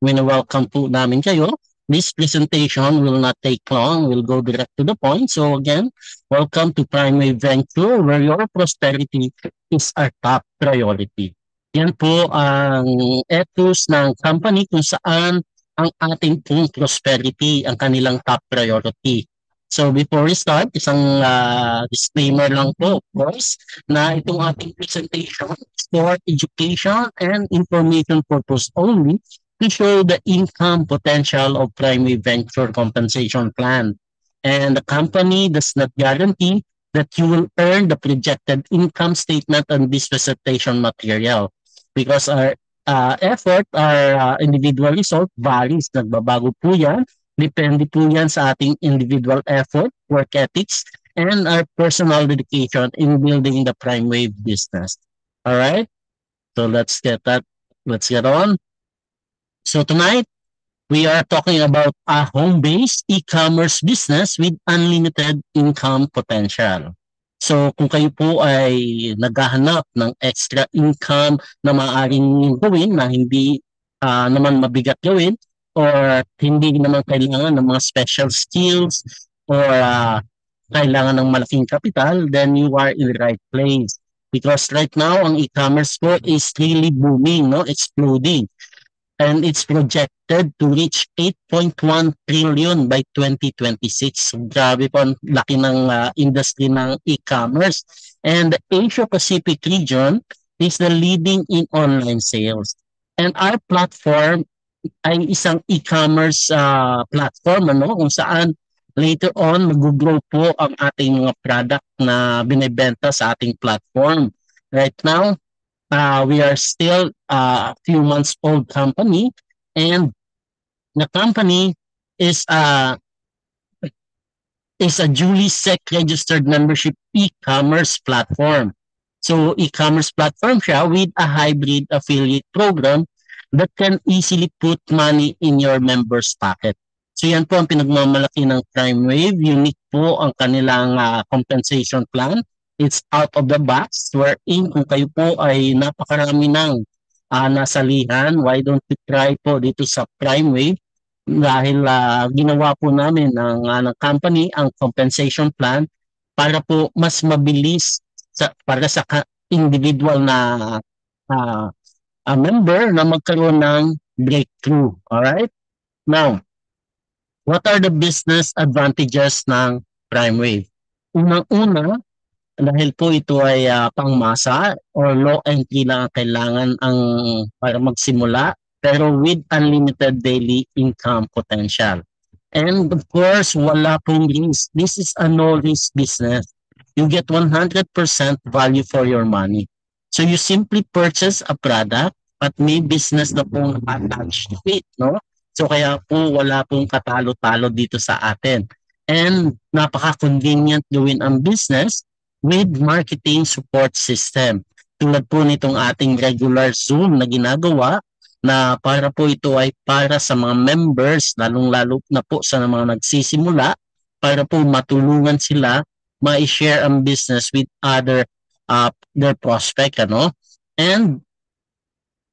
Wini-welcome po namin kayo. This presentation will not take long. We'll go direct to the point. So again, welcome to Primewave Venture where your prosperity is our top priority. Yan po ang ethos ng company kung saan ang ating pong prosperity ang kanilang top priority. So before we start, isang disclaimer lang po, of course, na itong ating presentation is for education and information purpose only to show the income potential of Primary Venture Compensation Plan. And the company does not guarantee that you will earn the projected income statement on this presentation material because our effort, our individual result varies. Nagbabago po yan. Depende po yan sa ating individual effort, work ethics, and our personal dedication in building the Prime Wave business. All right? So let's get that. Let's get on. So tonight, we are talking about a home-based e-commerce business with unlimited income potential. So kung kayo po ay naghahanap ng extra income na maaaring gawin na hindi naman mabigat gawin or hindi naman kailangan ng mga special skills or kailangan ng malaking capital, then you are in the right place. Because right now, ang e-commerce po is really booming, no? Exploding. And it's projected to reach 8.1 trillion by 2026. So, grabe po ang laki ng industry ng e-commerce. And the Asia-Pacific region is the leading in online sales. And our platform ay isang e-commerce platform kung saan later on mag-grow po ang ating mga product na binibenta sa ating platform. Right now, we are still a few months old company, and the company is a duly SEC registered membership e-commerce platform. So e-commerce platform siya with a hybrid affiliate program that can easily put money in your members' pocket. So yan po ang pinagmamalaki ng Prime Wave. Unique po ang kanilang compensation plan. It's out of the box wherein kung kayo po ay napakarami ng nasalihan, why don't you try po dito sa Prime Wave dahil ginawa po namin ng company ang compensation plan para po mas mabilis para sa individual na member na magkaroon ng breakthrough. Alright? Now, what are the business advantages ng Prime Wave? Unang-una, dahil po ito ay pangmasa or low entry lang ang kailangan para magsimula pero with unlimited daily income potential. And of course, wala pong risk. This is a no-risk business. You get 100% value for your money. So you simply purchase a product at may business na pong attached to it, no? So kaya po wala pong katalo-talo dito sa atin. And napaka-convenient gawin ang business with marketing support system. Tulad po nitong ating regular Zoom na ginagawa na para po ito ay para sa mga members, lalong-lalo na po sa mga nagsisimula, para po matulungan sila ma-share ang business with other their prospect. And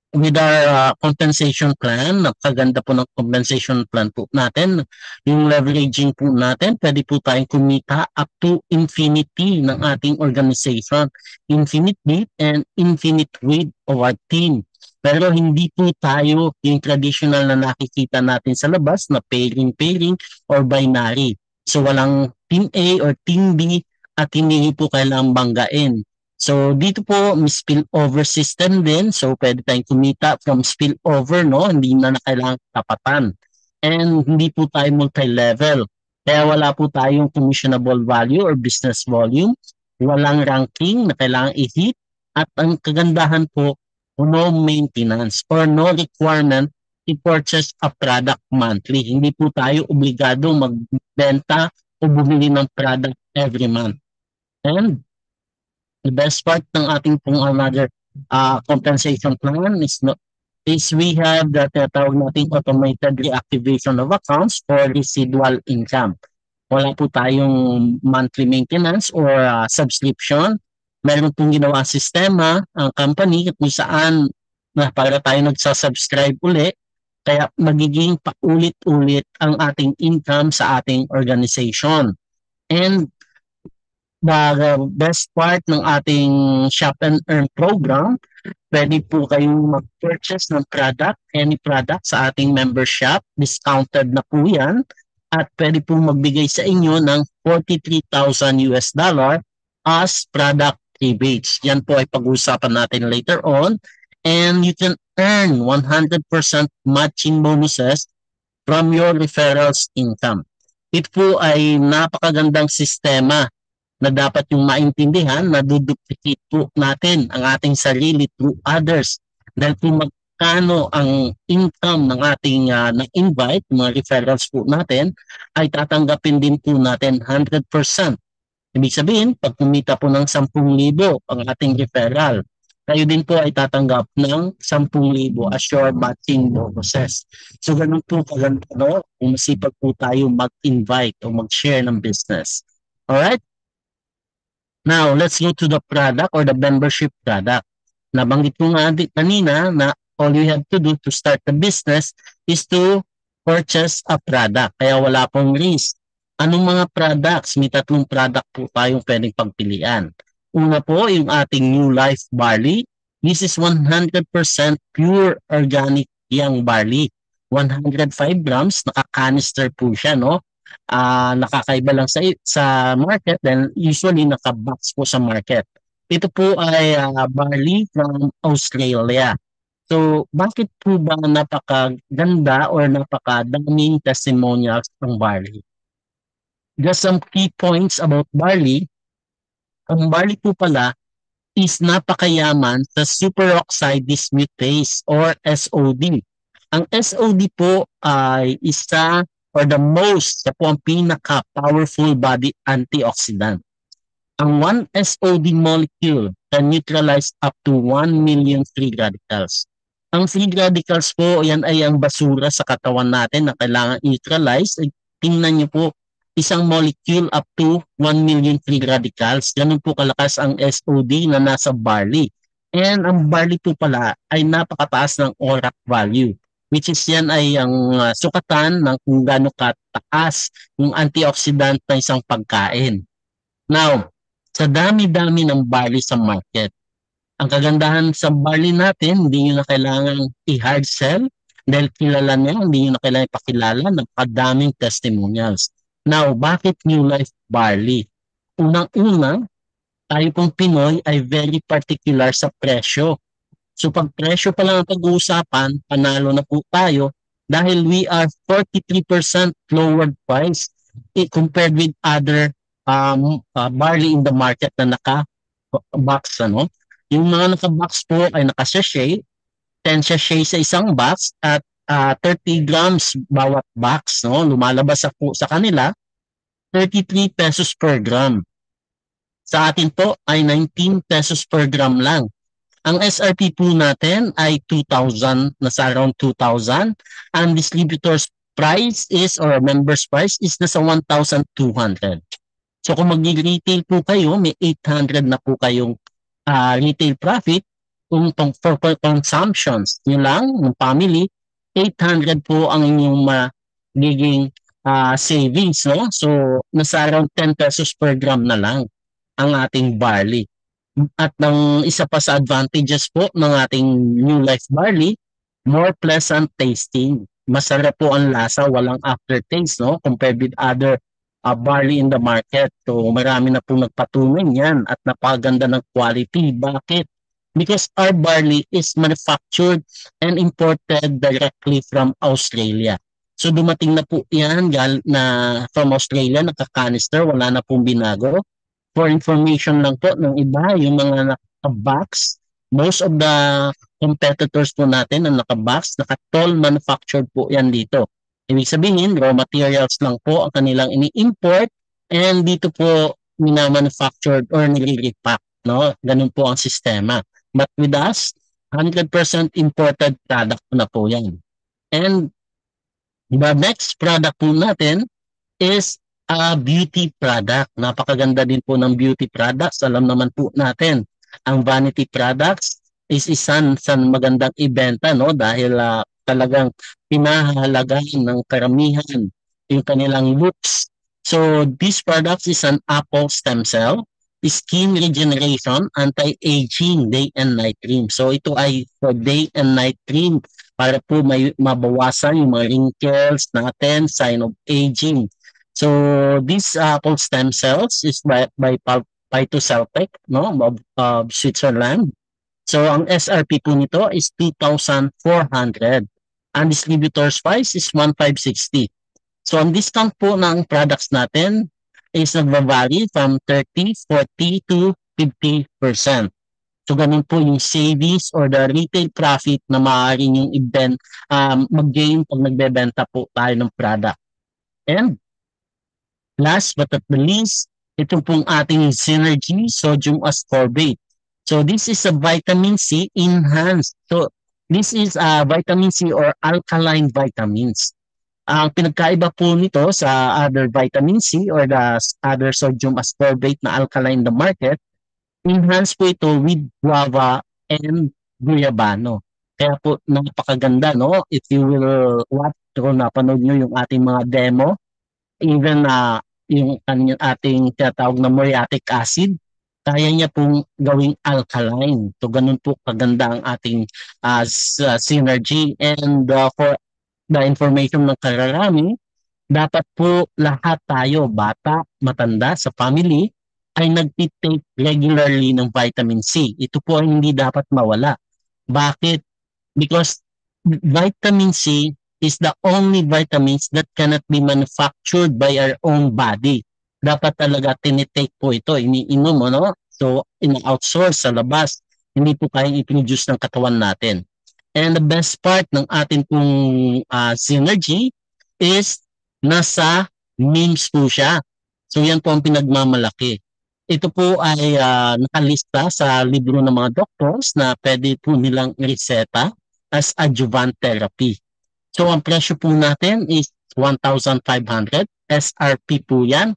with our compensation plan, napakaganda po ng compensation plan po natin. Yung leveraging po natin, pwede po tayong kumita up to infinity ng ating organization. Infinite width and infinite width of our team. Pero hindi po tayo yung traditional na nakikita natin sa labas na pairing or binary. So walang team A or team B at hindi po kailangang banggain. So dito po may spillover system din. So pwede tayong kumita from spillover, no? Hindi na kailangang tapatan. And hindi po tayo multi-level. Kaya wala po tayong commissionable value or business volume. Walang ranking na kailangang i-hit. At ang kagandahan po, no maintenance or no requirement to purchase a product monthly. Hindi po tayo obligado magbenta o bumili ng product every month. And the best part ng ating pong another compensation plan is we have the tawag nating automated reactivation of accounts for residual income. Wala po tayong monthly maintenance or subscription. Meron pong ginawa sistema ang company kung saan para tayo nagsasubscribe uli Kaya magiging paulit-ulit ang ating income sa ating organization. And the best part ng ating Shop and Earn program, pwede po kayong mag-purchase ng product, any product sa ating membership, discounted na po yan, at pwede po magbigay sa inyo ng 43,000 US dollar as product rebates. Yan po ay pag-uusapan natin later on. And you can earn 100% matching bonuses from your referrals income. Ito po ay napakagandang sistema na dapat yung maintindihan na duduplicate po natin ang ating sarili through others. Dahil kung magkano ang income ng ating na-invite, mga referrals po natin, ay tatanggapin din po natin 100%. Ibig sabihin, pag kumita po ng 10,000 ang ating referral, kayo din po ay tatanggap ng 10,000 as your matching bonuses. So ganun po kaganda, no? Kung masipag po tayo mag-invite o mag-share ng business. Alright? Now, let's go to the product or the membership product. Nabanggit ko nga kanina na all you have to do to start the business is to purchase a product. Kaya wala pong risk. Anong mga products? May 3 product po tayong pwedeng pagpilian. Una po, yung ating New Life Barley. This is 100% pure organic young barley. 105 grams, naka-canister po siya, no? Nakakaiba lang sa market, then usually naka-box po sa market. Ito po ay barley from Australia. So, bakit po ba napakaganda or napakadaming testimonials ng barley? Just some key points about barley. Ang barley po pala is napakayaman sa superoxide dismutase or SOD. Ang SOD po ay isa or the most, siya po ang pinaka-powerful body antioxidant. Ang 1 SOD molecule can neutralize up to 1 million free radicals. Ang free radicals po, yan ay ang basura sa katawan natin na kailangan neutralize. Tingnan niyo po, isang molecule up to 1 million free radicals. Ganun po kalakas ang SOD na nasa barley. And ang barley po pala ay napakataas ng ORAC value, which is yan ay ang sukatan ng kung gaano kataas yung antioxidant ng isang pagkain. Now, sa dami-dami ng barley sa market, ang kagandahan sa barley natin, hindi nyo na kailangan i-hard sell dahil kilala niya, hindi nyo na kailangan ipakilala ng kadaming testimonials. Now, bakit New Life Barley? Unang-una, tayo pong Pinoy ay very particular sa presyo. So pag presyo pa lang ang pag-uusapan, panalo na po tayo dahil we are 43% lower price compared with other barley in the market na naka-box. Ano? Yung mga naka-box po ay naka-sachet, 10 sachet sa isang box at 30 grams bawat box. No? Lumalabas sa kanila, 33 pesos per gram. Sa atin po ay 19 pesos per gram lang. Ang SRP po natin ay 2,000, nasa around 2,000. Ang distributor's price is or member's price is nasa 1,200. So kung mag-retail po kayo, may 800 na po kayong retail profit. Kung for consumptions nyo lang, ng family, 800 po ang inyong magiging savings. No? So nasa around 10 pesos per gram na lang ang ating barley. At ng isa pa sa advantages po ng ating New Life Barley, more pleasant tasting. Masarap po ang lasa, walang aftertaste, no? Compared with other barley in the market. So marami na po nagpatunay yan at napaganda ng quality. Bakit? Because our barley is manufactured and imported directly from Australia. So dumating na po yan na from Australia, nakakanister, wala na pong binago. For information lang po ng iba, yung mga naka-box, most of the competitors po natin na naka-box, naka-toll manufactured po yan dito. Ibig sabihin, raw materials lang po ang kanilang ini-import and dito po mina-manufactured or nire-repack. No? Ganun po ang sistema. But with us, 100% imported product na po yan. And the next product po natin is a beauty product. Napakaganda din po ng beauty products. Alam naman po natin, ang vanity products is isa sa magandang ibenta, no? Dahil talagang pinahahalagahan ng karamihan yung kanilang looks. So these products is an apple stem cell, skin regeneration, anti-aging, day and night cream. So ito ay for day and night cream para po may mabawasan yung mga wrinkles natin, sign of aging. So this apple stem cells is by Phytoceltec, no, of Switzerland. So ang SRP po nito is 2,400. Ang distributor's price is 1,560. So ang discount po ng products natin is nagva-vary from 30, 40 to 50%. So ganun po yung savings or the retail profit na maaari yung mag-gain pag nagbebenta po tayo ng product. And last but not the least, ito pong ating Synergy Sodium Ascorbate. So this is a vitamin C enhanced. So this is a vitamin C or alkaline vitamins. Ang pinagkaiba po nito sa other vitamin C or the other sodium ascorbate na alkaline in the market, enhanced po ito with guava and guyabano. Kaya po napakaganda, no? If you will watch o napanood nyo yung ating mga demo, even yung ating tinatawag na muriatic acid, kaya niya pong gawing alkaline. So ganun po kaganda ang ating synergy. And for the information ng kararami, dapat po lahat tayo, bata, matanda, sa family, ay nagtitake regularly ng vitamin C. Ito po ay hindi dapat mawala. Bakit? Because vitamin C is the only vitamins that cannot be manufactured by our own body. Dapat talaga tinitake po ito, iniinom mo, no? So, ina-outsource sa labas. Hindi po kayang i-produce ng katawan natin. And the best part ng ating pong synergy is nasa memes po siya. So, yan po ang pinagmamalaki. Ito po ay nakalista sa libro ng mga doctors na pwede po nilang reseta as adjuvant therapy. So, ang presyo po natin is 1,500. SRP po yan.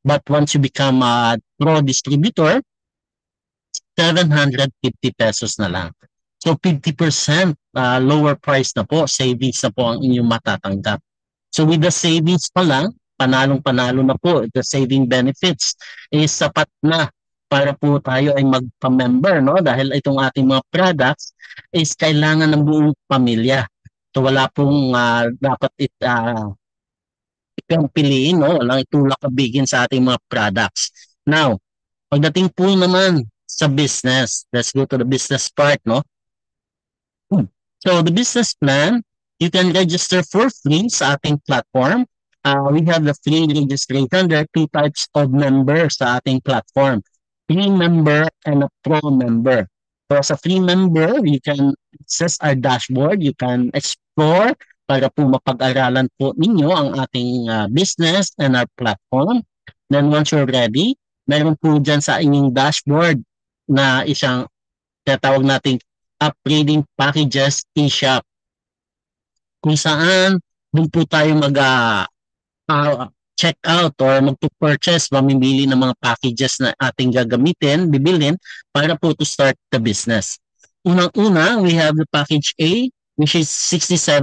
But once you become a pro distributor, 750 pesos na lang. So, 50% lower price na po, savings na po ang inyong matatanggap. So, with the savings pa lang, panalong-panalo na po, the saving benefits is sapat na para po tayo ay magpa-member, no? Dahil itong ating mga products is kailangan ng buong pamilya. So wala pong dapat ikang piliin, no? Walang itulak kabigin sa ating mga products. Now, pagdating po naman sa business, let's go to the business part, no? So the business plan, you can register for free sa ating platform. We have the free registration. There are two types of members sa ating platform. Free member and a pro member. So as a free member, you can access our dashboard. You can explore para po mapag-aralan po ninyo ang ating business and our platform. Then once you're ready, meron po dyan sa inyong dashboard na isang tinatawag nating upgrading packages e-shop. Kung saan doon po tayo check out or magpo-purchase, mamimili ng mga packages na ating gagamitin, bibilhin para po to start the business. Unang-una, we have the package A, which is $67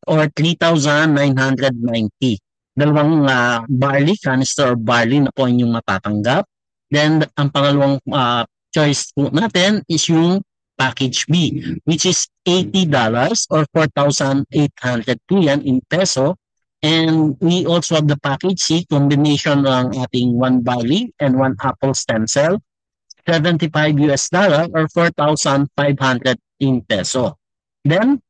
or 3,990. Dalawang barley, canister or barley na po inyong matatanggap. Then, ang pangalawang choice po natin is yung package B, which is $80 or 4,800 po yan in peso. And we also have the package C, combination ng ating one barley and one apple stem cell, $75 or 4,500 in peso. Then,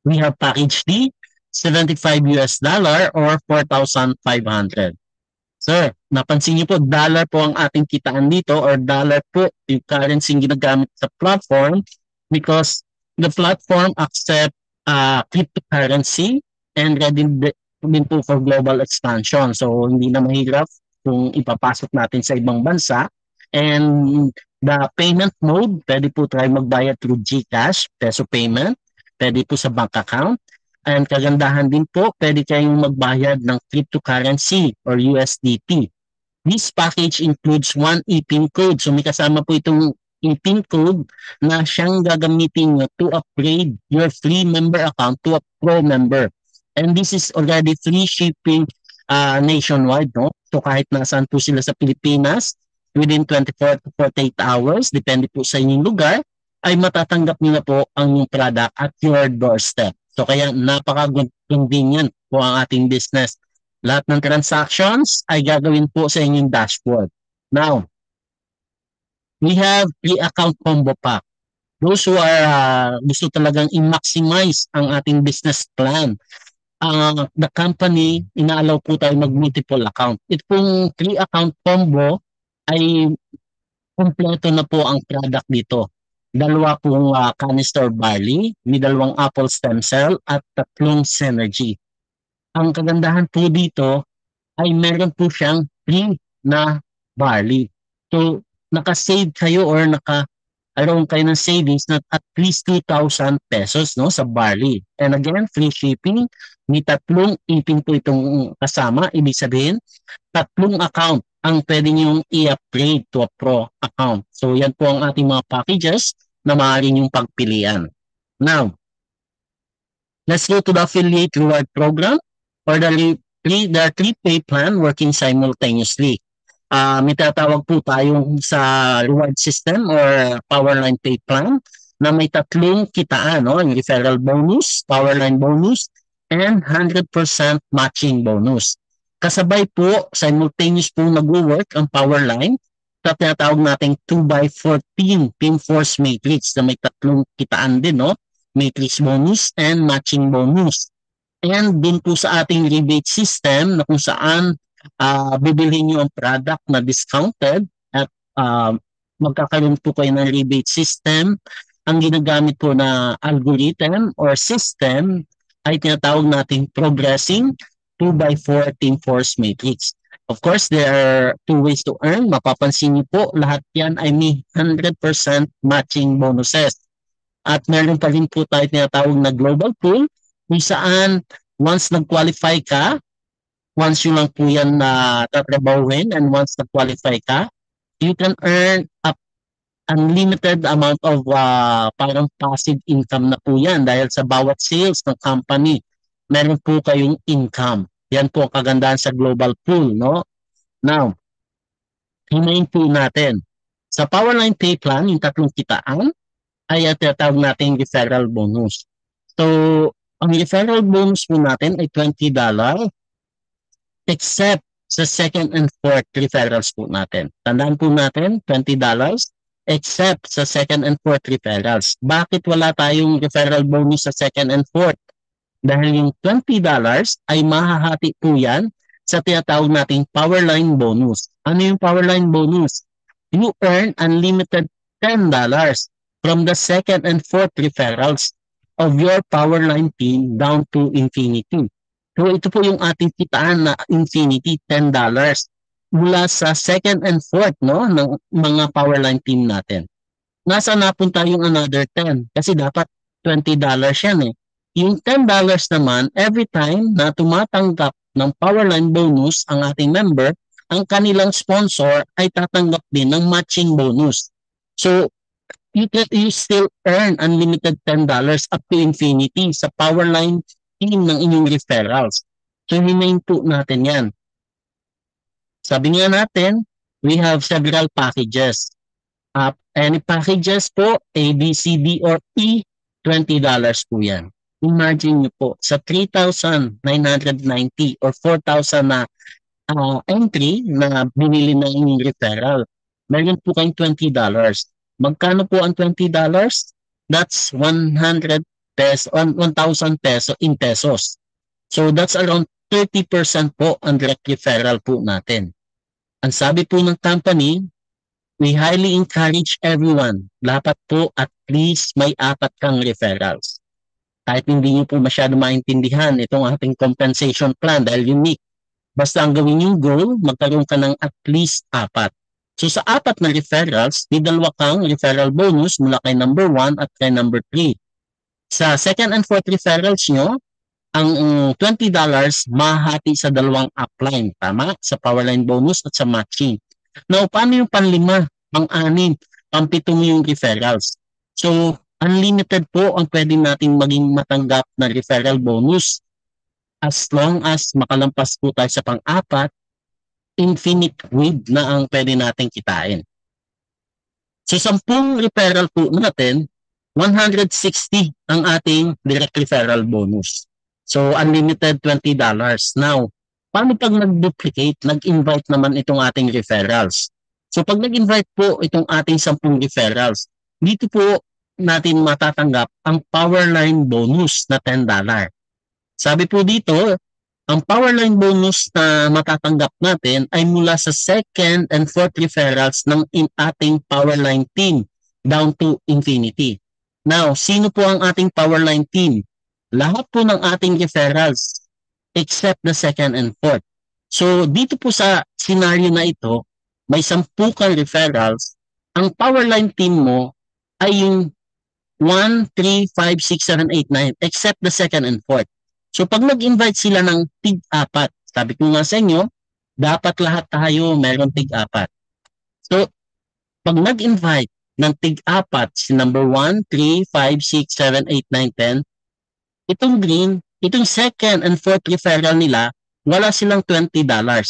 we have package D, $75 or 4,500. Sir, napansin niyo po, dollar po ang ating kitaan dito or dollar po yung currency ginagamit sa platform because the platform accept cryptocurrency and ready din po for global expansion. So, hindi na mahirap kung ipapasok natin sa ibang bansa. And the payment mode, pwede po tayo magbayad through GCash, peso payment, pwede po sa bank account. And kagandahan din po, pwede kayong magbayad ng cryptocurrency or USDT. This package includes one ePIN code. So may kasama po itong PIN code na siyang gagamitin nyo to upgrade your free member account to a pro member. And this is already free shipping nationwide, no? So kahit nasaan po sila sa Pilipinas, within 24 to 48 hours, depende po sa inyong lugar, ay matatanggap nyo na po ang inyong product at your doorstep. So kaya napaka-convenient po ang ating business. Lahat ng transactions ay gagawin po sa inyong dashboard. Now, we have pre-account combo pack. Those who are gusto talagang i-maximize ang ating business plan. The company, inaalaw po tayo mag-multiple account. Ito pong pre-account combo ay kompleto na po ang product dito. Dalawa pong canister barley, may dalawang apple stem cell at 3 synergy. Ang kagandahan po dito ay meron po siyang free na barley. So, naka-save kayo or naka-around kayo ng savings na at least 2,000 pesos, no, sa barley. And again, free shipping. May 3 ipin po itong kasama. Ibig sabihin, 3 account ang pwede niyong i-upgrade to a pro account. So, yan po ang ating mga packages na maaari niyong pagpilian. Now, let's go to the affiliate reward program or the 3-pay plan working simultaneously. May tatawag po tayong sa reward system or Powerline Pay Plan na may 3 kitaan, no? Yung referral bonus, Powerline bonus, and 100% matching bonus. Kasabay po, simultaneous po nag-work ang Powerline sa tinatawag nating 2x14 Pin Force Matrix na may 3 kitaan din, no? Matrix bonus and matching bonus. And din po sa ating rebate system na kung saan bibilhin nyo ang product na discounted at magkakaroon po kayo ng rebate system. Ang ginagamit po na algorithm or system ay tinatawag nating progressing 2x4 Team Force Matrix. Of course, there are 2 ways to earn. Mapapansin niyo po, lahat yan ay may 100% matching bonuses. At meron pa rin po tayo tinatawag na global pool kung saan once nag-qualify ka, once yun lang po yan na tatrabahuin and once nag-qualify ka, you can earn up unlimited amount of parang passive income na po yan dahil sa bawat sales ng company, meron po kayong income. Yan po ang kagandahan sa global pool, no? Now, himayin po natin. Sa Powerline Pay Plan, yung 3 kitaan, ay tinatawag natin referral bonus. So, ang referral bonus po natin ay $20 except sa second and fourth referrals po natin. Tandaan po natin, $20 except sa second and fourth referrals. Bakit wala tayong referral bonus sa second and fourth? Dahil yung $20 ay mahahati po yan sa tinatawag nating Powerline bonus. Ano yung Powerline bonus? You earn unlimited $10 from the second and fourth referrals of your Powerline team down to infinity. So ito po yung ating kitaan na infinity, $10 mula sa second and fourth, no, ng mga Powerline team natin. Nasa napunta yung another 10 kasi dapat $20 yan eh. Yung $10 naman, every time na tumatanggap ng Powerline bonus ang ating member, ang kanilang sponsor ay tatanggap din ng matching bonus. So, you still earn unlimited $10 up to infinity sa Powerline team ng inyong referrals. So, himayin po natin yan. Sabi nga natin, we have several packages. Any packages po, A, B, C, D, or E, $20 po yan. Imagine nyo po, sa 3,990 or 4,000 na entry na binili na inyong referral, meron po kayong $20. Magkano po ang $20? That's 100 pesos, 1,000 peso in pesos. So that's around 30% po ang direct referral po natin. Ang sabi po ng company, we highly encourage everyone, dapat po at least may 4 kang referrals. Kahit hindi nyo po masyado maintindihan itong ating compensation plan dahil unique. Basta ang gawin yung goal, magkaroon ka ng at least 4. So sa 4 na referrals, may 2 kang referral bonus mula kay number 1 at kay number 3. Sa second and fourth referrals nyo, ang $20 mahati sa 2 upline, tama? Sa Powerline bonus at sa matching. Now, paano yung panlima, pang-anim? pampito mo yung referrals. So, unlimited po ang pwede nating maging matanggap na referral bonus. As long as makalampas po tayo sa pang-apat, infinite wave na ang pwede nating kitain. So, 10 referral po natin, 160 ang ating direct referral bonus. So, unlimited $20. Now, paano pag nag-duplicate, nag-invite naman itong ating referrals? So, pag nag-invite po itong ating 10 referrals, dito po natin matatanggap ang Powerline bonus na $10. Sabi po dito, ang Powerline bonus na matatanggap natin ay mula sa second and fourth referrals ng ating Powerline team down to infinity. Now, sino po ang ating Powerline team? Lahat po ng ating referrals except the second and fourth. So, dito po sa scenario na ito, may 10 kang referrals, ang Powerline team mo ay yung 1, 3, 5, 6, 7, 8, 9 except the second and fourth. So, pag nag-invite sila ng tig-apat, sabi ko nga sa inyo, dapat lahat tayo meron tig-apat. So, pag nag-invite ng tig-apat, si number 1, 3, 5, 6, 7, 8, 9, 10, itong green, itong second and fourth referral nila, wala silang $20.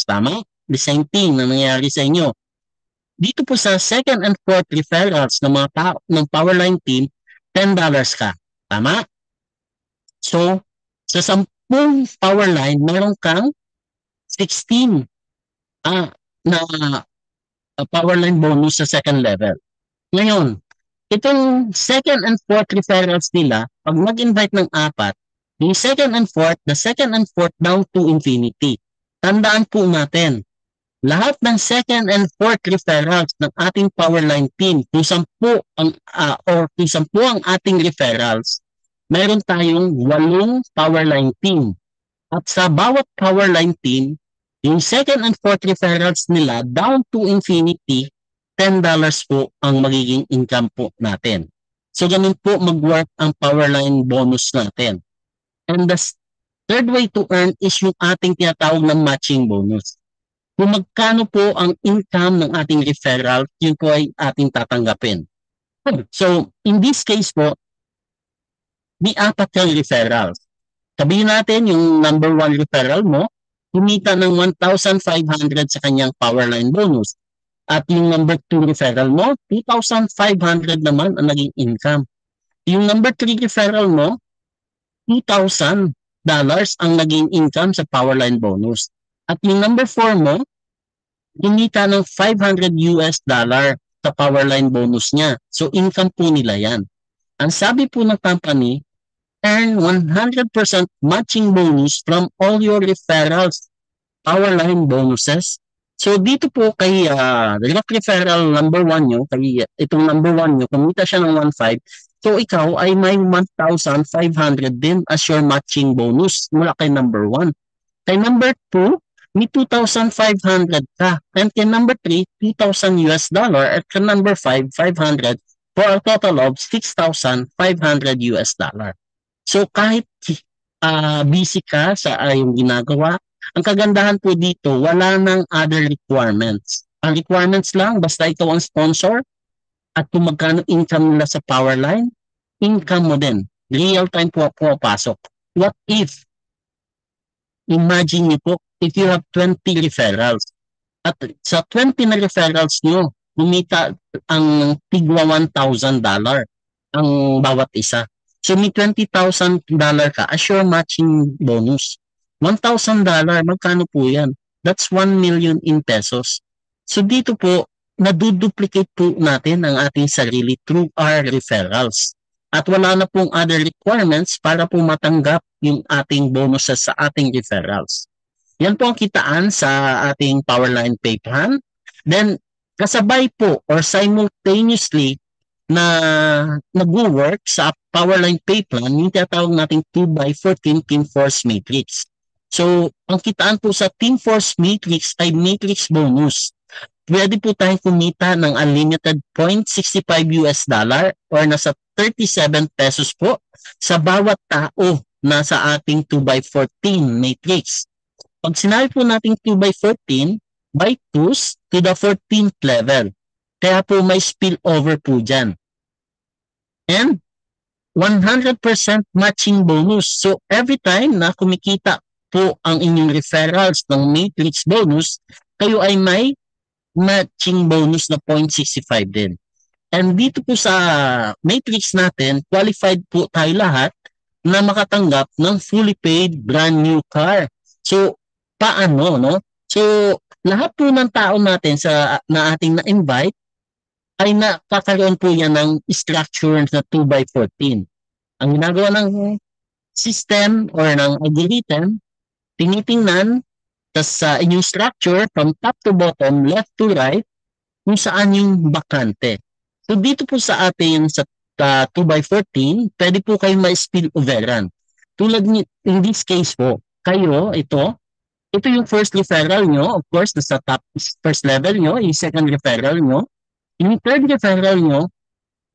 Tama? The same thing na nangyayari sa inyo. Dito po sa second and fourth referrals ng mga ng Powerline team, $10 ka. Tama? So, sa 10 Powerline, meron kang 16 na Powerline bonus sa second level. Ngayon, itong second and fourth referrals nila, pag nag-invite ng 4, yung second and fourth, the second and fourth down to infinity. Tandaan po natin, lahat ng second and fourth referrals ng ating Powerline team, kung 10 ang ating referrals, meron tayong 8 Powerline team. At sa bawat Powerline team, yung second and fourth referrals nila down to infinity, $10 po ang magiging income po natin. So, ganun po mag-work ang Powerline bonus natin. And the third way to earn is yung ating tinatawag na matching bonus. Kung magkano po ang income ng ating referral, yun po ay ating tatanggapin. So, in this case po, may 4 kang referrals. Sabihin natin yung number 1 referral mo, kumita ng 1,500 sa kanyang Powerline bonus. At yung number 2 referral mo, 2,500 naman ang naging income. Yung number 3 referral mo, $2,000 ang naging income sa Powerline bonus. At yung number 4 mo, kumita ng $500 sa Powerline bonus niya. So, income po nila yan. Ang sabi po ng company, earn 100% matching bonus from all your referrals, Powerline bonuses. So, dito po kay direct referral number 1 nyo, kay itong number 1 nyo, kumita siya ng 1,500. So, ikaw ay may 1,500 din as your matching bonus mula kay number 1. Kay number 2, may 2,500 ka. And kay number 3, $2,000. At kay number 5, 500 for a total of $6,500. So, kahit busy ka sa yung ginagawa, ang kagandahan po dito, wala nang other requirements. Ang requirements lang, basta ikaw ang sponsor at kung magkano income nila sa Powerline, income mo din. Real time po pasok. What if, imagine niyo po, if you have 20 referrals, at sa 20 na referrals nyo, kumita ang tigwa $1,000 ang bawat isa. So may $20,000 ka as your matching bonus. $1,000, magkano po yan? That's 1 million in pesos. So dito po, naduduplicate po natin ang ating sarili through our referrals. At wala na pong other requirements para po matanggap yung ating bonuses sa ating referrals. Yan po ang kitaan sa ating Powerline pay plan. Then, kasabay po or simultaneously na nag-work sa Powerline pay plan, yung tinatawag nating 2x14 Team Force Matrix. So, ang kitaan po sa Team Force Matrix ay matrix bonus. Pwede po tayong kumita ng unlimited $0.65 or nasa 37 pesos po sa bawat tao na sa ating 2x14 matrix. Pag sinabi po natin 2x14, by 2s to the 14th level. Kaya po may spillover po dyan. And 100% matching bonus. So every time na kumikita po ang inyong referrals ng matrix bonus, kayo ay may matching bonus na 0.65 din. And dito po sa matrix natin, qualified po tayo lahat na makatanggap ng fully paid brand new car. So, paano, no? So, lahat po ng tao natin na ating na-invite ay nakakaroon po yan ng structure na 2x14. Ang ginagawa ng system or ng algorithm, tinitingnan sa inyong structure from top to bottom, left to right, kung saan yung bakante. So dito po sa atin sa 2x14, pwede po kayo ma-spilloveran. Tulad in this case po, kayo, ito yung first referral nyo, of course, nasa top first level nyo, yung second referral nyo, yung third referral nyo,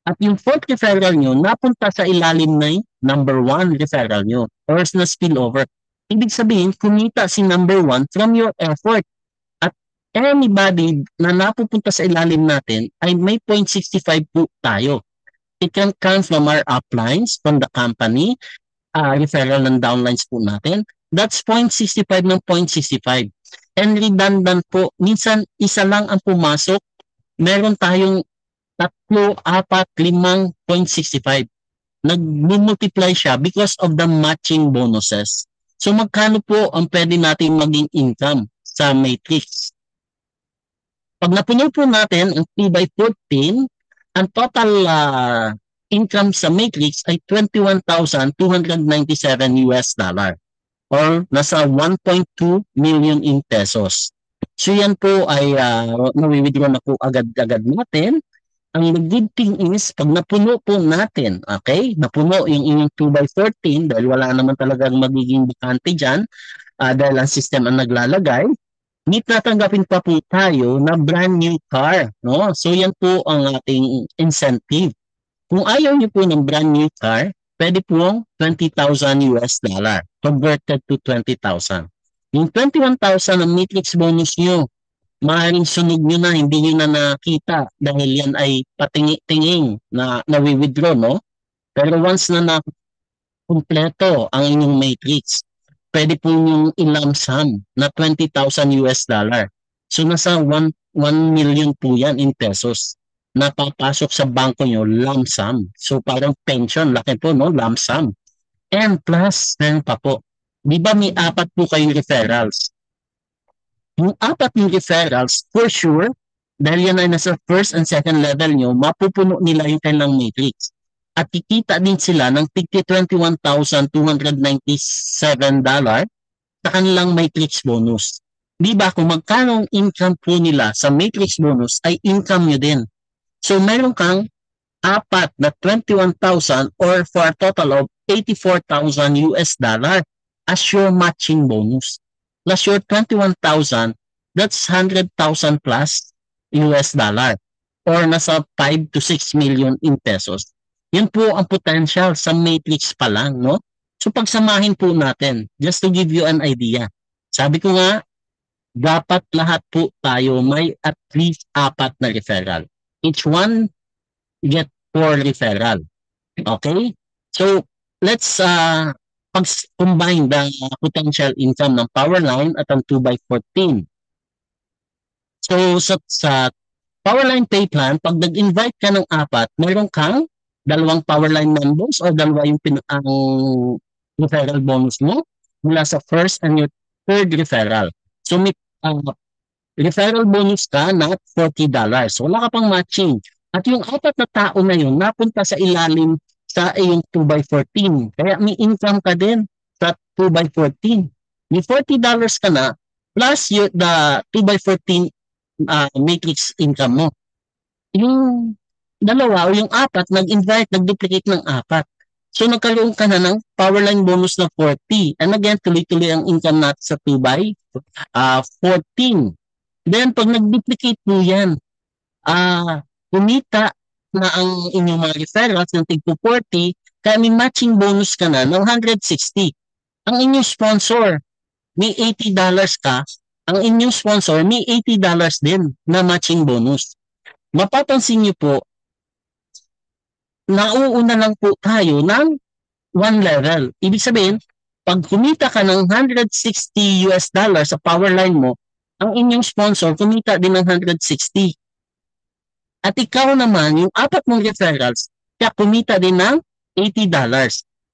at yung fourth referral nyo, napunta sa ilalim na number 1 referral nyo, or na spillover. Ibig sabihin, kumita si number 1 from your effort. At anybody na napupunta sa ilalim natin ay may 0.65 po tayo. It can come from our uplines, from the company, referral ng downlines po natin. That's 0.65 ng 0.65. And redundant po, minsan isa lang ang pumasok, meron tayong 3, 4, 5, 0.65. Nag-multiply siya because of the matching bonuses. So magkano po ang pwede natin maging income sa matrix? Pag napuno po natin ang 3x14, ang total income sa matrix ay $21,297 or nasa 1.2 million in pesos. So yan po ay nawi-withdraw na po agad-agad natin. Ang good thing is, pag napuno po natin, okay, napuno yung inyong 2x14 dahil wala naman talagang magiging bakante dyan dahil ang system ang naglalagay, tatanggapin pa po tayo na brand new car. No? So yan po ang ating incentive. Kung ayaw niyo po ng brand new car, pwede po $20,000 converted to 20,000. Yung 21,000 ang matrix bonus nyo, maaaring sunog nyo na, hindi nyo na nakita dahil yan ay patingi-tinging na nawi-withdraw, no? Pero once na kumpleto ang inyong matrix, pwede po yung in-lump sum na $20,000. So nasa 1 million po yan in pesos na papasok sa bangko nyo, lump sum. So parang pension, laki po, no? Lump sum. And plus, meron pa po, di ba may 4 po kayong referrals? Yung 4 yung referrals, for sure, dahil yan ay nasa first and second level nyo, mapupuno nila yung kanilang matrix. At kikita din sila ng $21,297 sa kanilang matrix bonus. Di ba kung magkano ang income po nila sa matrix bonus ay income nyo din. So meron kang 4 na 21,000 or for a total of $84,000 as your matching bonus. Plus your 21,000, that's 100,000 plus $, or nasa 5 to 6 million in pesos. Yun po ang potential sa matrix pa lang, no? So pagsamahin po natin, just to give you an idea. Sabi ko nga, dapat lahat po tayo may at least 4 na referral. Each one get 4 referral. Okay? So let's combine the potential income ng Powerline at ang 2x14. So sa Powerline pay plan, pag nag-invite ka ng 4, meron kang 2 Powerline members o 2 yung ang referral bonus mo mula sa first and your third referral. So may referral bonus ka na $40. So wala ka pang matching. At yung 4 na tao na yun, napunta sa ilalim sa iyong 2x14. Kaya may income ka din sa 2x14. May $40 ka na plus the 2x14 matrix income mo. Yung 2 o yung 4, nag-invite, nag-duplicate ng 4. So nagkaroon ka na ng Powerline bonus na 40. And again, tuloy-tuloy ang income natin sa 2x14. Then pag nag-duplicate mo yan, kumita na ang inyong mga referrals ng tig 40, kaya may matching bonus ka na ng 160. Ang inyong sponsor, may $80 ka, ang inyong sponsor may $80 din na matching bonus. mapapansin niyo po, nauuna lang po tayo ng one level. Ibig sabihin, pag kumita ka ng $160 sa power line mo, ang inyong sponsor kumita din ng 160. At ikaw naman, yung apat mong referrals, kaya kumita din ng $80.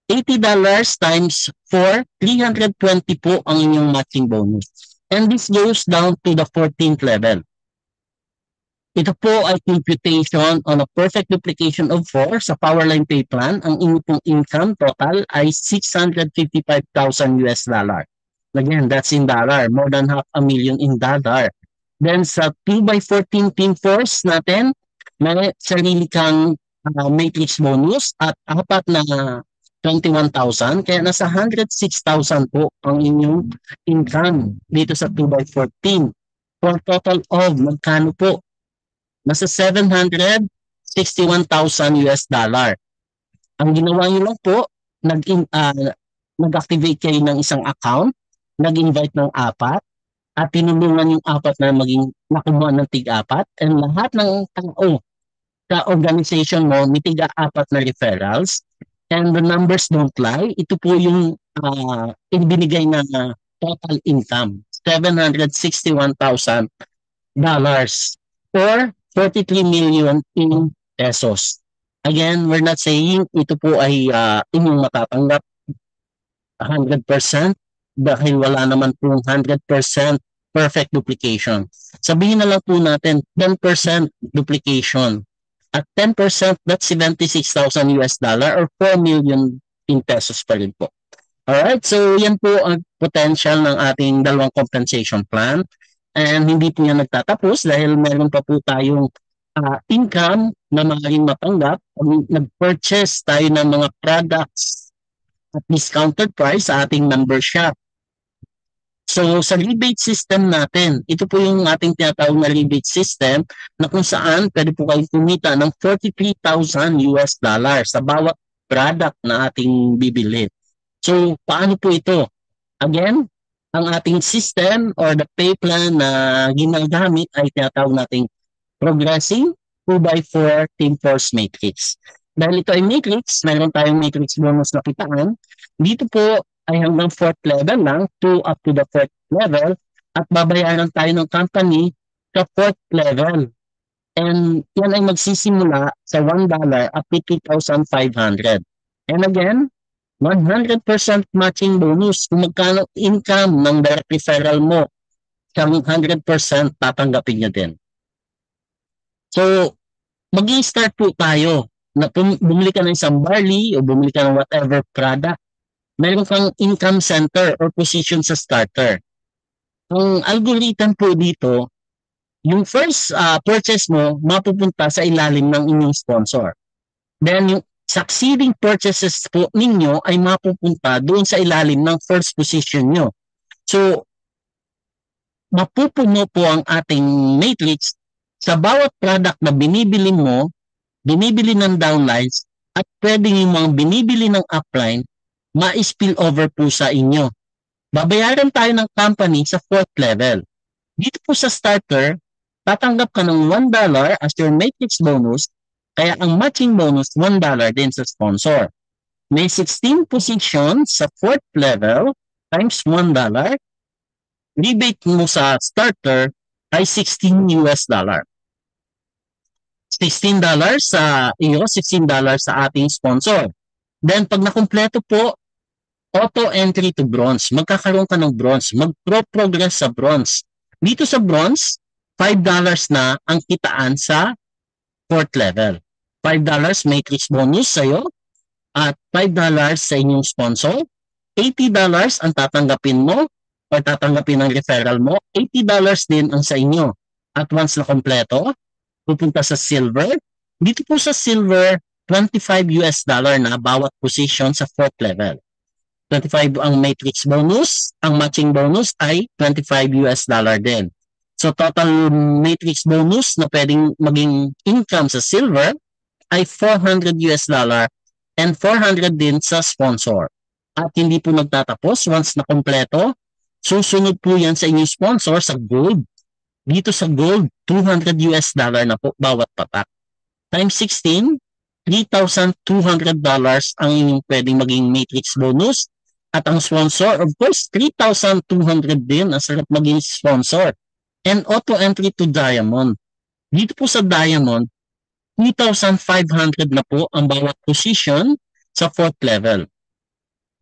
$80 times 4, 320 po ang inyong matching bonus. And this goes down to the 14th level. Ito po ay computation on a perfect duplication of 4 sa Powerline Pay Plan. Ang inyong pong income total ay $655,000. Again, that's in dollar. More than $500,000 in dollar. Then sa 2x14 team force natin, may sarili kang matrix bonus at apat na 21,000. Kaya nasa 106,000 po ang inyong income dito sa 2x14. For total of magkano po? Nasa $761,000. Ang ginawa nyo lang po, nag-activate kayo ng isang account, nag-invite ng apat, at tinulungan yung apat na maging nakuha ng tig-apat, and lahat ng tao sa organization mo, may tig-apat na referrals, and the numbers don't lie. Ito po yung ibinigay na total income, $761,000 or 43 million in pesos. Again, we're not saying ito po ay inyong matatanggap 100% dahil wala naman pong 100% perfect duplication. Sabihin na lang po natin 10% duplication. At 10%, that's $76,000 or 4 million in pesos pa rin po. Alright, so yan po ang potential ng ating dalawang compensation plan. And hindi po yan nagtatapos dahil meron pa po tayong income na maaaring matanggap. Nag-purchase tayo ng mga products at discounted price sa ating member shop. So sa rebate system natin, ito po yung ating tinatawag na rebate system na kung saan pwede po kayong kumita ng $43,000 sa bawat product na ating bibili. So paano po ito? Again, ang ating system or the pay plan na ginagamit ay tinatawag nating progressing 2x4 team force matrix. Dahil ito ay matrix, mayroon tayong matrix bonus na kitaan. Dito po ay hanggang 4th level lang, 2 up to the 4th level, at babayaran tayo ng company sa 4th level. And yan ay magsisimula sa $1 up to 2,500. And again, 100% matching bonus. Kung magkano income ng direct referral mo, siyang 100% tatanggapin niya din. So, mag-i-start po tayo na bumili ka ng isang barley o bumili ka ng whatever product. Meron kang income center or position sa starter. Ang algorithm po dito, yung first purchase mo, mapupunta sa ilalim ng inyong sponsor. Then, yung succeeding purchases po ninyo ay mapupunta doon sa ilalim ng first position nyo. So, mapupuno po ang ating matrix sa bawat product na binibili mo, binibili ng downlines, at pwedeng yung mga binibili ng upline, ma-spill over po sa inyo. Babayaran tayo ng company sa 4th level. Dito po sa starter, tatanggap ka ng $1 as your matrix bonus, kaya ang matching bonus, $1 din sa sponsor. May 16 positions sa 4th level times $1. Rebate mo sa starter ay $16. $16 sa iyo, $16 sa ating sponsor. Then pag nakumpleto po, auto entry to bronze. Magkakaroon ka ng bronze. Mag-progress sa bronze. Dito sa bronze, $5 na ang kitaan sa 4th level. $5 matrix bonus sa'yo at $5 sa inyong sponsor. $80 ang tatanggapin mo o tatanggapin ng referral mo. $80 din ang sa inyo. At once na kompleto, pupunta sa silver. Dito po sa silver, $25 na bawat position sa 4th level. 25 ang matrix bonus, ang matching bonus ay $25 din. So total matrix bonus na pwedeng maging income sa silver ay $400 and $400 din sa sponsor. At hindi po nagtatapos once na kompleto, susunod po yan sa inyong sponsor sa gold. Dito sa gold, $200 na po bawat patak. Times 16, $3,200 ang inyong pwedeng maging matrix bonus. At ang sponsor, of course, 3,200 din. Ang sarap maging sponsor. And auto entry to Diamond. Dito po sa Diamond, 2,500 na po ang bawat position sa 4th level.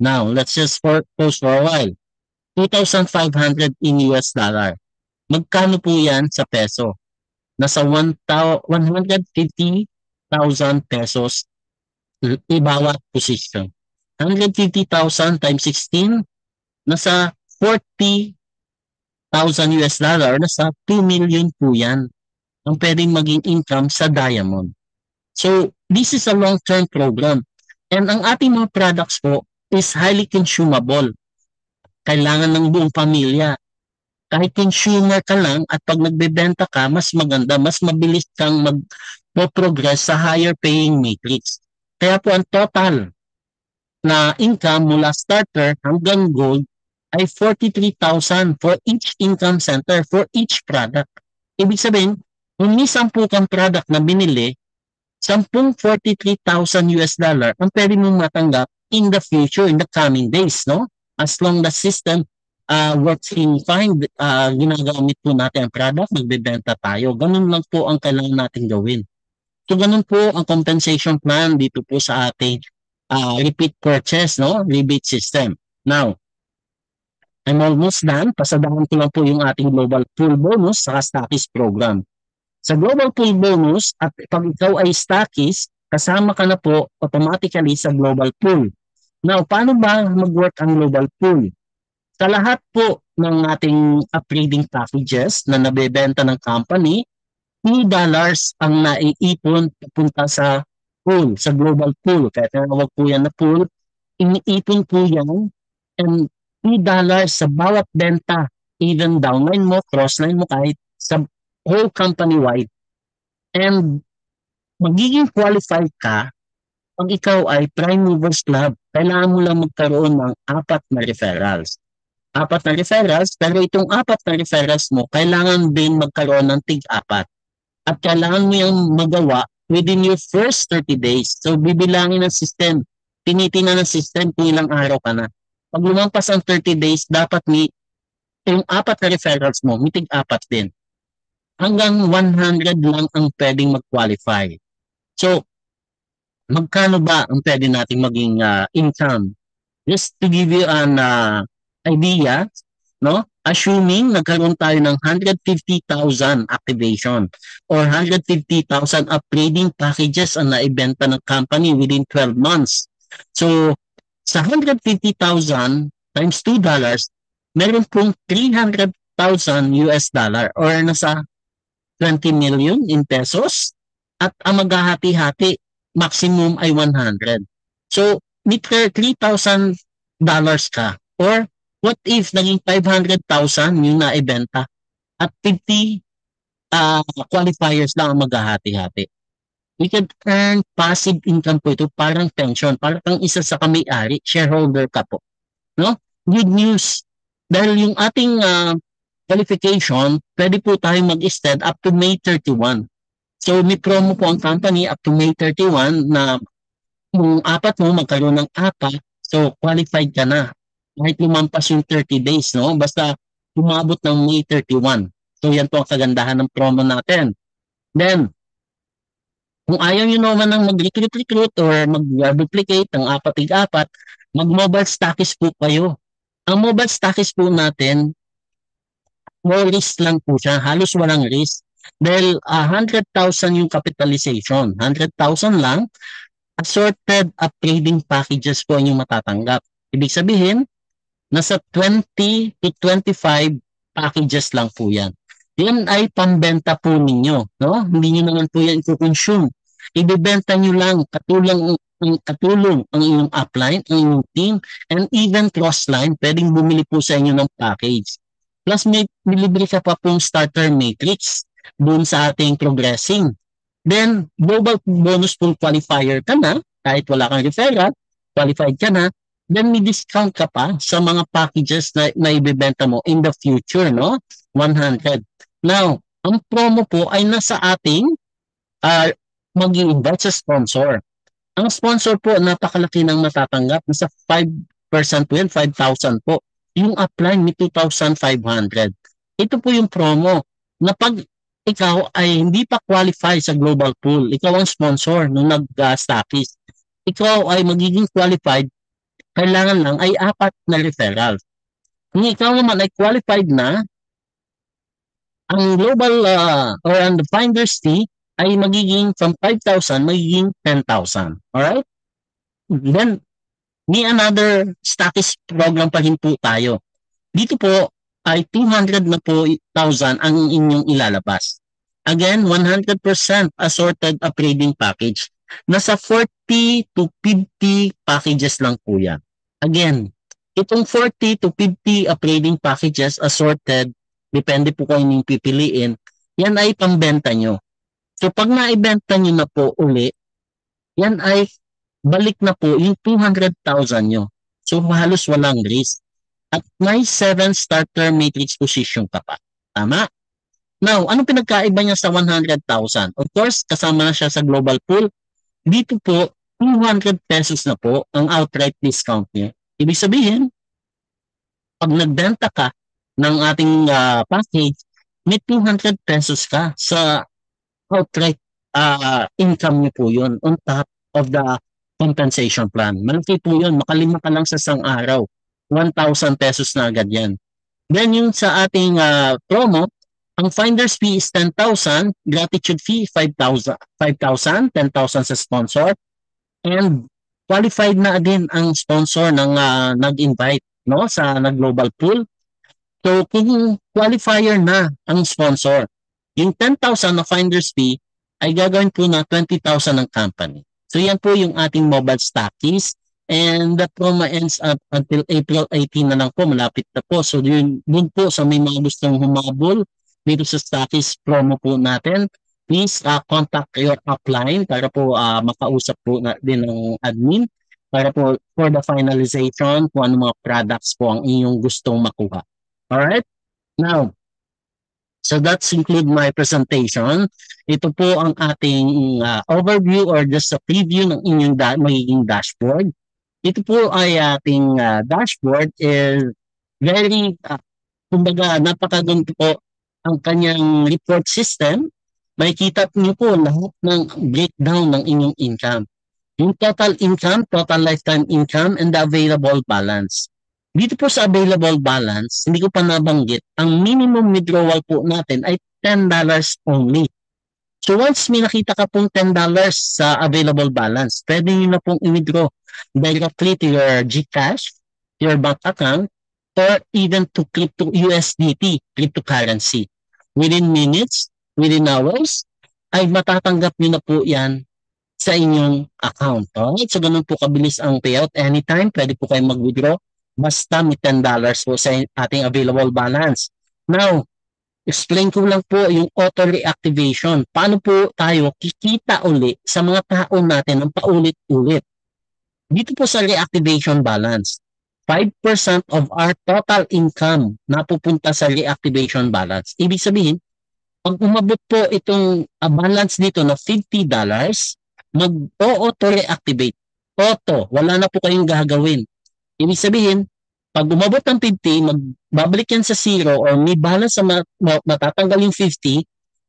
Now, let's just pause for a while. 2,500 in US dollar. Magkano po yan sa peso? Nasa 150,000 pesos bawat position. 150,000 times 16, nasa 40,000 US dollar, nasa 2 million po yan ang pwedeng maging income sa Diamond. So, this is a long-term program. And ang ating mga products po is highly consumable. Kailangan ng buong pamilya. Kahit consumer ka lang at pag nagbebenta ka, mas maganda, mas mabilis kang mag-progress sa higher paying matrix. Kaya po ang total na income mula starter hanggang gold ay 43,000 for each income center, for each product. Ibig sabihin, kung may 10 kang product na binili, 10 $43,000 US dollar ang pwede mong matanggap in the future, in the coming days, no? As long the system working fine, ginagamit po natin ang product, magbebenta tayo. Ganun lang po ang kailangan natin gawin. So, ganun po ang compensation plan dito po sa ating repeat purchase, no? Rebate system. Now, I'm almost done. Pasadahan ko lang po yung ating global pool bonus sa stockist program. Sa global pool bonus, at pag ikaw ay stockist, kasama ka na po automatically sa global pool. Now, paano ba mag-work ang global pool? Sa lahat po ng ating upgrading packages na nabebenta ng company, $2 ang naiipon pupunta sa pool, sa global pool. Kaya tinawag po yan na pool. Iniipon po yan and $2 sa bawat benta, even downline mo, crossline mo, kahit sa whole company-wide. And magiging qualified ka pag ikaw ay Prime Movers Club. Kailangan mo lang magkaroon ng 4 na referrals. 4 na referrals, pero itong 4 na referrals mo, kailangan din magkaroon ng tig-4. At kailangan mo yung magawa within your first 30 days. So, bibilangin ng system. Tinitingnan ng system kung ilang araw ka na. Pag lumampas ang 30 days, dapat yung 4 na referrals mo, may tig-4 din. Hanggang 100 lang ang pwedeng mag-qualify. So, magkano ba ang pwede nating maging income? Just to give you an idea, no? Assuming nagkaroon tayo ng 150,000 activation or 150,000 upgrading packages ang naibenta ng company within 12 months. So, sa 150,000 times $2, meron pong 300,000 US dollar or nasa 20 million in pesos at ang maghahati-hati maximum ay 100. So, may $3,000 ka or what if naging 500,000 yung naibenta at 50 qualifiers lang ang maghahati-hati? We can earn passive income po ito, parang pension, parang isa sa kamay-ari, shareholder ka po. No? Good news. Dahil yung ating qualification, pwede po tayong mag-extend up to May 31. So may promo po ang company up to May 31 na kung 4 mo, magkaroon ng 4, so qualified ka na. Kahit lumampas yung 30 days, no? Basta umabot ng May 31. So yan po ang kagandahan ng promo natin. Then, kung ayaw nyo naman ng mag-recruit or mag-duplicate ng 4-4, mag-mobile stockist po kayo. Ang mobile stockist po natin, more risk lang po siya. Halos walang risk. Dahil 100,000 yung capitalization. 100,000 lang, assorted upgrading packages po yung matatanggap. Ibig sabihin, nasa 20 to 25 packages lang po yan. Yan ay pambenta po ninyo. No? Hindi nyo naman po yan i-consume. Ibibenta nyo lang, katulong ang inyong upline, ang inyong team, and even crossline, pwedeng bumili po sa inyo ng package. Plus, may libre ka pa pong starter matrix doon sa ating progressing. Then, global bonus pool qualifier ka na, kahit wala kang referral, qualified ka na, then may discount ka pa sa mga packages na ibebenta mo in the future, no? 100. Now, ang promo po ay nasa ating mag-i-invite sa sponsor. Ang sponsor po, napakalaki ng matatanggap. Nasa 5% po yan, 5,000 po. Yung upline, may 2,500. Ito po yung promo na pag ikaw ay hindi pa qualify sa global pool, ikaw ang sponsor nung nag-stockies, ikaw ay magiging qualified, kailangan lang ay 4 na referral. Kung ikaw naman ay qualified na, ang global or ang the finder's fee ay magiging from 5,000, magiging 10,000. Alright? Then, may another status program pa rin po tayo. Dito po ay 200 na po 1,000 ang inyong ilalabas. Again, 100% assorted upgrading package. Nasa 40 to 50 packages lang po yan. Again, itong 40 to 50 upgrading packages assorted, depende po kung yung pipiliin, yan ay pambenta nyo. So pag naibenta nyo na po uli, yan ay balik na po yung 200,000 nyo. So halos walang risk. At may 7 starter matrix position ka pa. Tama? Now, anong pinagkaiba niya sa 100,000? Of course, kasama na siya sa global pool. Dito po, 200 pesos na po ang outright discount niya. Ibig sabihin, pag nagbenta ka ng ating package, may 200 pesos ka sa outright income niyo po yun on top of the compensation plan. Malaki po yun. Makalima ka lang sa isang araw. 1,000 pesos na agad yan. Then yung sa ating promo, ang finder's fee is 10,000, gratitude fee 5,000, 10,000 sa sponsor, and qualified na din ang sponsor ng nag-invite no sa nag-global pool. So kung qualifier na ang sponsor, yung 10,000 na finder's fee ay gagawin po na 20,000 ng company. So yan po yung ating mobile stockies. And the promo ends up until April 18 na lang po, malapit na po. So yun po sa may mga gustong humabol dito sa stockies promo po natin, please contact your upline para po makausap po din ng admin para po for the finalization kung ano mga products po ang inyong gustong makuha. Alright? Now, so that's include my presentation. Ito po ang ating overview or just a preview ng inyong magiging dashboard. Ito po ay ating dashboard is very, kumbaga, napakaganda po ang kanyang report system. Makikita niyo po lahat ng breakdown ng inyong income. Yung total income, total lifetime income, and the available balance. Dito po sa available balance, hindi ko pa nabanggit, ang minimum withdrawal po natin ay $10 only. So once may nakita ka pong $10 sa available balance, pwede nyo na pong i-withdraw directly to your GCash, your bank account, or even to crypto USDT, cryptocurrency. Within minutes, within hours, ay matatanggap nyo na po yan sa inyong account. Alright? So ganun po kabilis ang payout. Anytime, pwede po kayo mag-withdraw. Basta may $10 po sa ating available balance. Now, explain ko lang po yung auto reactivation. Paano po tayo kikita uli sa mga tao natin ng paulit-ulit? Dito po sa reactivation balance, 5% of our total income napupunta sa reactivation balance. Ibig sabihin, pag umabot po itong balance dito na $50, mag-auto reactivate. Auto, wala na po kayong gagawin. Ibig sabihin, pag umabot ng 50, magbabalik yan sa 0 or may balance sa matatanggal yung 50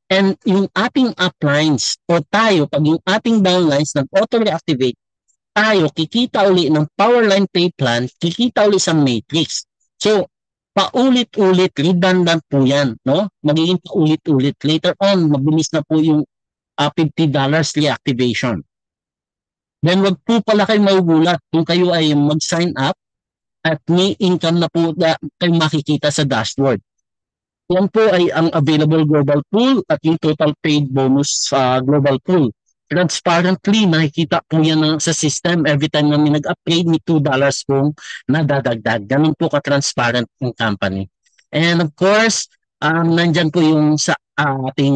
and yung ating uplines o tayo, pag yung ating downlines nag-auto-reactivate, tayo kikita uli ng Powerline Pay Plan, kikita uli sa matrix. So, paulit-ulit, redundant po yan, no? Magiging paulit-ulit. Later on, mabilis na po yung $50 reactivation. Then, wag po pala kayo magugulat kung kayo ay mag-sign up at may income na po na kayo makikita sa dashboard. Yan po ay ang available global pool at yung total paid bonus sa global pool. Transparently, makikita po yan sa system every time na may nag-upgrade, may $2 pong nadadagdag. Ganun po ka-transparent yung company. And of course, nandyan po yung sa ating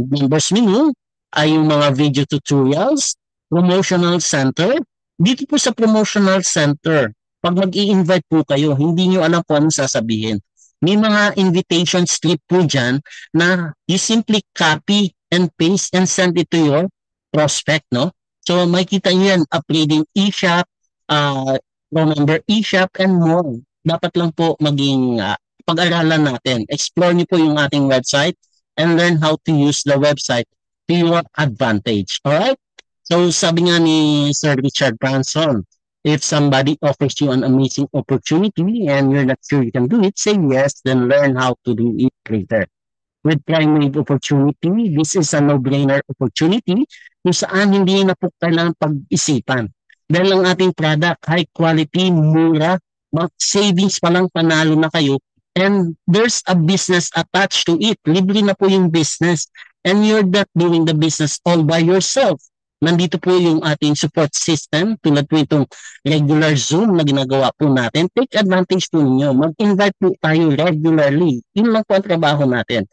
members menu ay yung mga video tutorials, promotional center. Dito po sa promotional center, pag mag-i-invite po kayo, hindi nyo alam kung anong sasabihin. may mga invitation slip po dyan na you simply copy and paste and send it to your prospect, no? So makikita niyo yan, upgrading eShop, phone number eShop, and more. Dapat lang po maging pag-aralan natin. Explore niyo po yung ating website and learn how to use the website to your advantage. Alright? So sabi nga ni Sir Richard Branson, if somebody offers you an amazing opportunity and you're not sure you can do it, say yes, then learn how to do it later. With Prime Wave opportunity, this is a no-brainer opportunity kung saan hindi na po kailangan pag-isipan. Dahil ang ating product, high quality, mura, savings pa lang panalo na kayo, and there's a business attached to it. Libre na po yung business. And you're not doing the business all by yourself. Nandito po yung ating support system, tulad po itong regular Zoom na ginagawa po natin. Take advantage po ninyo. Mag-invite po tayo regularly. Yun lang po ang trabaho natin.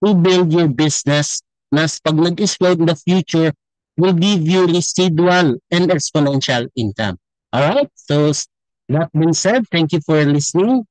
To build your business na pag nag-explode in the future will give you residual and exponential income. Alright? So, that being said, thank you for listening.